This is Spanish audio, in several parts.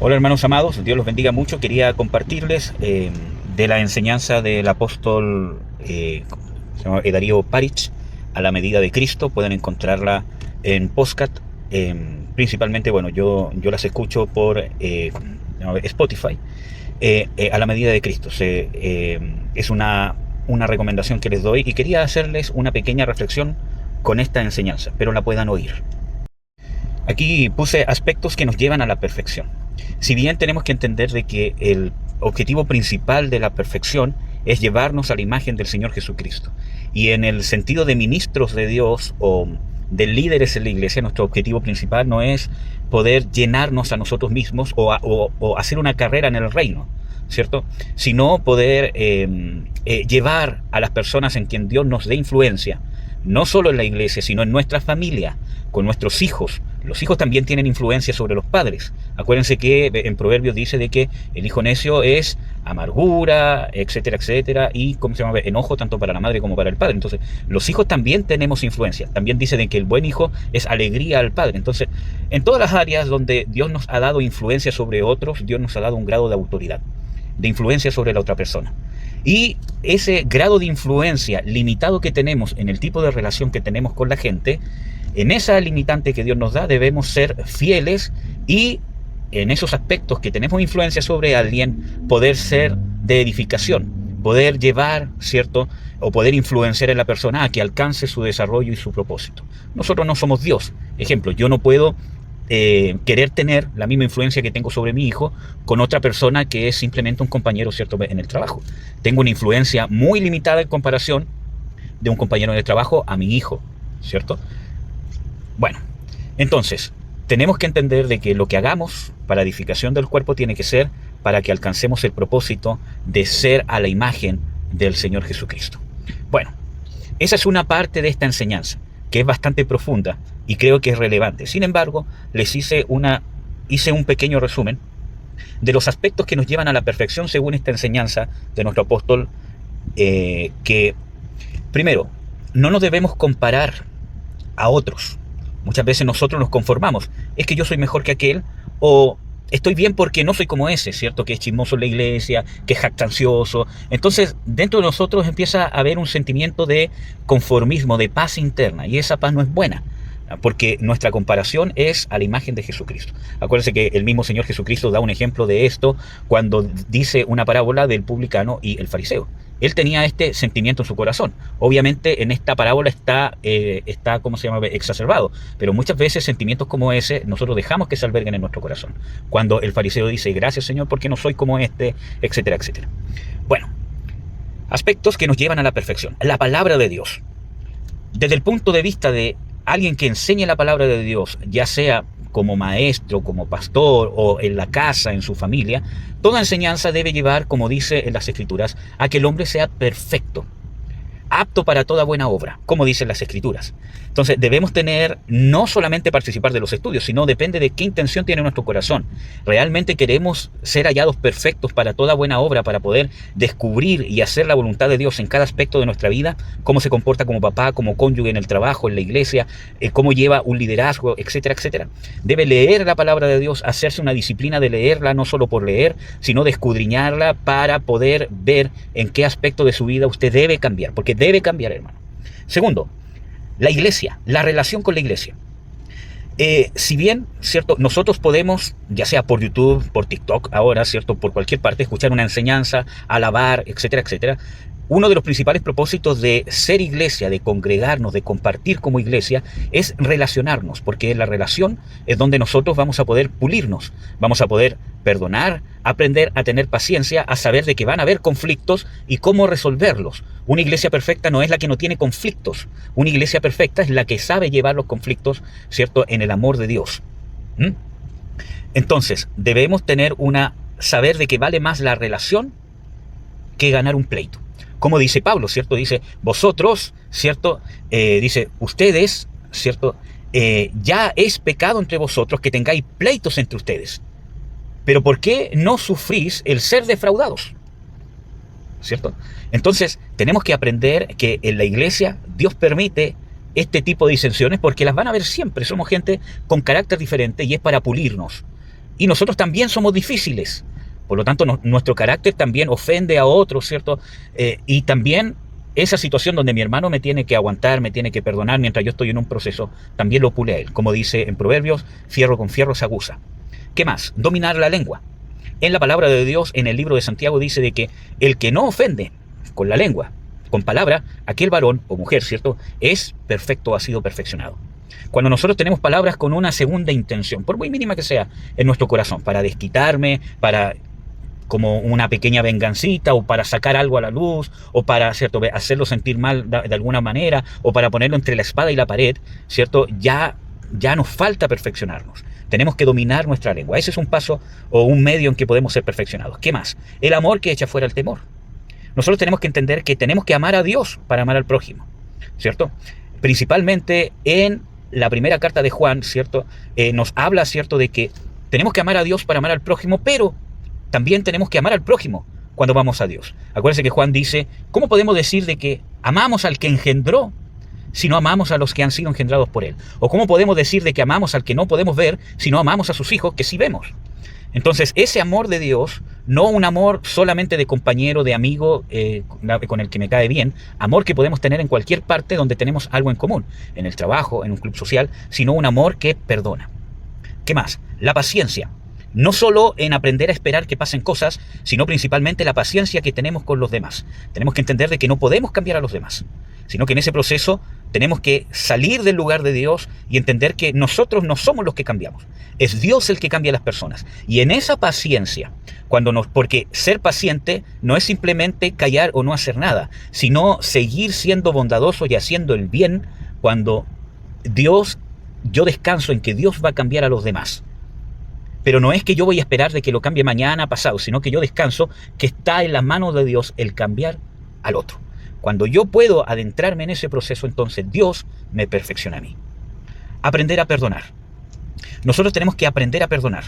Hola hermanos amados, Dios los bendiga mucho. Quería compartirles de la enseñanza del apóstol se llama Darío Parich, a la medida de Cristo. Pueden encontrarla en podcast. Principalmente, bueno, yo las escucho por Spotify. A la medida de Cristo. Es una recomendación que les doy y quería hacerles una pequeña reflexión con esta enseñanza, pero la puedan oír. Aquí puse aspectos que nos llevan a la perfección. Si bien tenemos que entender de que el objetivo principal de la perfección es llevarnos a la imagen del Señor Jesucristo. Y en el sentido de ministros de Dios o de líderes en la iglesia, nuestro objetivo principal no es poder llenarnos a nosotros mismos o hacer una carrera en el reino, ¿cierto? Sino poder llevar a las personas en quien Dios nos dé influencia, no solo en la iglesia, sino en nuestra familia, con nuestros hijos. Los hijos también tienen influencia sobre los padres. Acuérdense que en Proverbios dice de que el hijo necio es amargura, etcétera, etcétera, y ¿cómo se llama? Enojo tanto para la madre como para el padre. Entonces, los hijos también tenemos influencia. También dice de que el buen hijo es alegría al padre. Entonces, en todas las áreas donde Dios nos ha dado influencia sobre otros, Dios nos ha dado un grado de autoridad, de influencia sobre la otra persona. Y ese grado de influencia limitado que tenemos en el tipo de relación que tenemos con la gente, en esa limitante que Dios nos da, debemos ser fieles y en esos aspectos que tenemos influencia sobre alguien, poder ser de edificación, poder llevar, ¿cierto? O poder influenciar en la persona a que alcance su desarrollo y su propósito. Nosotros no somos Dios. Ejemplo, yo no puedo querer tener la misma influencia que tengo sobre mi hijo con otra persona que es simplemente un compañero, ¿cierto?, en el trabajo. Tengo una influencia muy limitada en comparación de un compañero en el trabajo a mi hijo, ¿cierto? Bueno, entonces, tenemos que entender de que lo que hagamos para edificación del cuerpo tiene que ser para que alcancemos el propósito de ser a la imagen del Señor Jesucristo. Bueno, esa es una parte de esta enseñanza que es bastante profunda y creo que es relevante. Sin embargo, les hice un pequeño resumen de los aspectos que nos llevan a la perfección según esta enseñanza de nuestro apóstol, que primero, no nos debemos comparar a otros. Muchas veces nosotros nos conformamos. Es que yo soy mejor que aquel, o estoy bien porque no soy como ese, ¿cierto? Que es chismoso en la iglesia, que es jactancioso. Entonces, dentro de nosotros empieza a haber un sentimiento de conformismo, de paz interna, y esa paz no es buena, porque nuestra comparación es a la imagen de Jesucristo. Acuérdense que el mismo Señor Jesucristo da un ejemplo de esto cuando dice una parábola del publicano y el fariseo. Él tenía este sentimiento en su corazón. Obviamente en esta parábola está ¿cómo se llama?, exacerbado, pero muchas veces sentimientos como ese nosotros dejamos que se alberguen en nuestro corazón. Cuando el fariseo dice, gracias Señor porque no soy como este, etcétera, etcétera. Bueno, aspectos que nos llevan a la perfección. La palabra de Dios. Desde el punto de vista de alguien que enseñe la palabra de Dios, ya sea como maestro, como pastor o en la casa, en su familia, toda enseñanza debe llevar, como dice en las Escrituras, a que el hombre sea perfecto, apto para toda buena obra, como dicen las Escrituras. Entonces debemos tener, no solamente participar de los estudios, sino depende de qué intención tiene nuestro corazón. ¿Realmente queremos ser hallados perfectos para toda buena obra, para poder descubrir y hacer la voluntad de Dios en cada aspecto de nuestra vida? Cómo se comporta como papá, como cónyuge en el trabajo, en la iglesia, cómo lleva un liderazgo, etcétera, etcétera. Debe leer la palabra de Dios, hacerse una disciplina de leerla, no solo por leer, sino de escudriñarla para poder ver en qué aspecto de su vida usted debe cambiar, porque debe cambiar, hermano. Segundo, la iglesia, la relación con la iglesia. Si bien, ¿cierto?, nosotros podemos, ya sea por YouTube, por TikTok ahora, ¿cierto?, por cualquier parte, escuchar una enseñanza, alabar, etcétera, etcétera. Uno de los principales propósitos de ser iglesia, de congregarnos, de compartir como iglesia, es relacionarnos, porque en la relación es donde nosotros vamos a poder pulirnos, vamos a poder perdonar, aprender a tener paciencia, a saber de que van a haber conflictos y cómo resolverlos. Una iglesia perfecta no es la que no tiene conflictos, una iglesia perfecta es la que sabe llevar los conflictos, ¿cierto?, en el amor de Dios. Entonces, debemos saber de que vale más la relación que ganar un pleito. Como dice Pablo, ¿cierto? Dice, vosotros, ¿cierto? Dice, ustedes, ¿cierto? Ya es pecado entre vosotros que tengáis pleitos entre ustedes. Pero ¿por qué no sufrís el ser defraudados? ¿Cierto? Entonces, tenemos que aprender que en la iglesia Dios permite este tipo de disensiones porque las van a ver siempre. Somos gente con carácter diferente y es para pulirnos. Y nosotros también somos difíciles. Por lo tanto, nuestro carácter también ofende a otros, ¿cierto? Y también esa situación donde mi hermano me tiene que aguantar, me tiene que perdonar mientras yo estoy en un proceso, también lo pule a él. Como dice en Proverbios, fierro con fierro se aguza. ¿Qué más? Dominar la lengua. En la palabra de Dios, en el libro de Santiago, dice de que el que no ofende con la lengua, con palabra, aquel varón o mujer, ¿cierto?, es perfecto, ha sido perfeccionado. Cuando nosotros tenemos palabras con una segunda intención, por muy mínima que sea, en nuestro corazón, para desquitarme, para como una pequeña vengancita, o para sacar algo a la luz, o para, ¿cierto?, hacerlo sentir mal de alguna manera, o para ponerlo entre la espada y la pared, ¿cierto?, ya nos falta perfeccionarnos. Tenemos que dominar nuestra lengua. Ese es un paso o un medio en que podemos ser perfeccionados. ¿Qué más? El amor que echa fuera el temor. Nosotros tenemos que entender que tenemos que amar a Dios para amar al prójimo, ¿cierto? Principalmente en la primera carta de Juan, ¿cierto?, nos habla, ¿cierto?, de que tenemos que amar a Dios para amar al prójimo, pero también tenemos que amar al prójimo cuando vamos a Dios. Acuérdense que Juan dice, ¿cómo podemos decir de que amamos al que engendró si no amamos a los que han sido engendrados por él? ¿O cómo podemos decir de que amamos al que no podemos ver si no amamos a sus hijos que sí vemos? Entonces, ese amor de Dios, no un amor solamente de compañero, de amigo, con el que me cae bien, amor que podemos tener en cualquier parte donde tenemos algo en común, en el trabajo, en un club social, sino un amor que perdona. ¿Qué más? La paciencia. No solo en aprender a esperar que pasen cosas, sino principalmente la paciencia que tenemos con los demás. Tenemos que entender de que no podemos cambiar a los demás, sino que en ese proceso tenemos que salir del lugar de Dios y entender que nosotros no somos los que cambiamos. Es Dios el que cambia a las personas. Y en esa paciencia, porque ser paciente no es simplemente callar o no hacer nada, sino seguir siendo bondadoso y haciendo el bien cuando yo descanso en que Dios va a cambiar a los demás. Pero no es que yo voy a esperar de que lo cambie mañana, pasado, sino que yo descanso que está en las manos de Dios el cambiar al otro. Cuando yo puedo adentrarme en ese proceso, entonces Dios me perfecciona a mí. Aprender a perdonar. Nosotros tenemos que aprender a perdonar.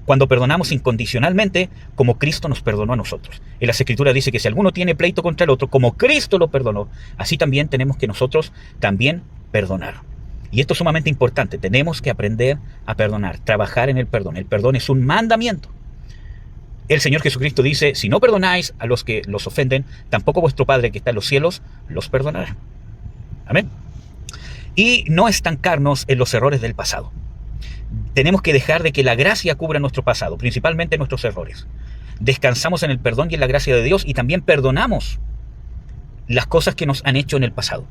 Cuando perdonamos incondicionalmente, como Cristo nos perdonó a nosotros. En las Escrituras dice que si alguno tiene pleito contra el otro, como Cristo lo perdonó, así también tenemos que nosotros también perdonar. Y esto es sumamente importante. Tenemos que aprender a perdonar, trabajar en el perdón. El perdón es un mandamiento. El Señor Jesucristo dice, si no perdonáis a los que los ofenden, tampoco vuestro Padre que está en los cielos los perdonará. Amén. Y no estancarnos en los errores del pasado. Tenemos que dejar de que la gracia cubra nuestro pasado, principalmente nuestros errores. Descansamos en el perdón y en la gracia de Dios y también perdonamos las cosas que nos han hecho en el pasado.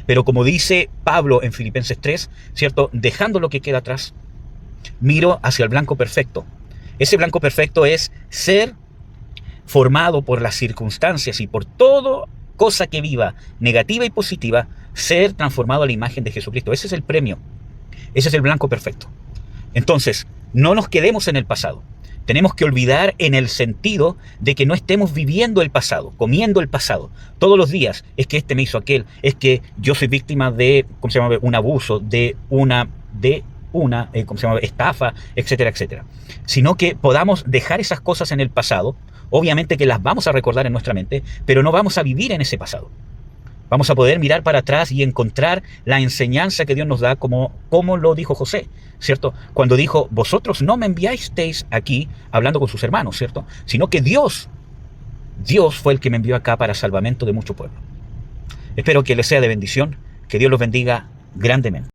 Pero como dice Pablo en Filipenses 3, ¿cierto? Dejando lo que queda atrás, miro hacia el blanco perfecto. Ese blanco perfecto es ser formado por las circunstancias y por toda cosa que viva, negativa y positiva, ser transformado a la imagen de Jesucristo. Ese es el premio. Ese es el blanco perfecto. Entonces, no nos quedemos en el pasado. Tenemos que olvidar en el sentido de que no estemos viviendo el pasado, comiendo el pasado. Todos los días es que este me hizo aquel, es que yo soy víctima de, un abuso, de una estafa, etcétera, etcétera. Sino que podamos dejar esas cosas en el pasado, obviamente que las vamos a recordar en nuestra mente, pero no vamos a vivir en ese pasado. Vamos a poder mirar para atrás y encontrar la enseñanza que Dios nos da como lo dijo José, ¿cierto? Cuando dijo, vosotros no me enviasteis aquí hablando con sus hermanos, ¿cierto? Sino que Dios fue el que me envió acá para salvamento de mucho pueblo. Espero que les sea de bendición, que Dios los bendiga grandemente.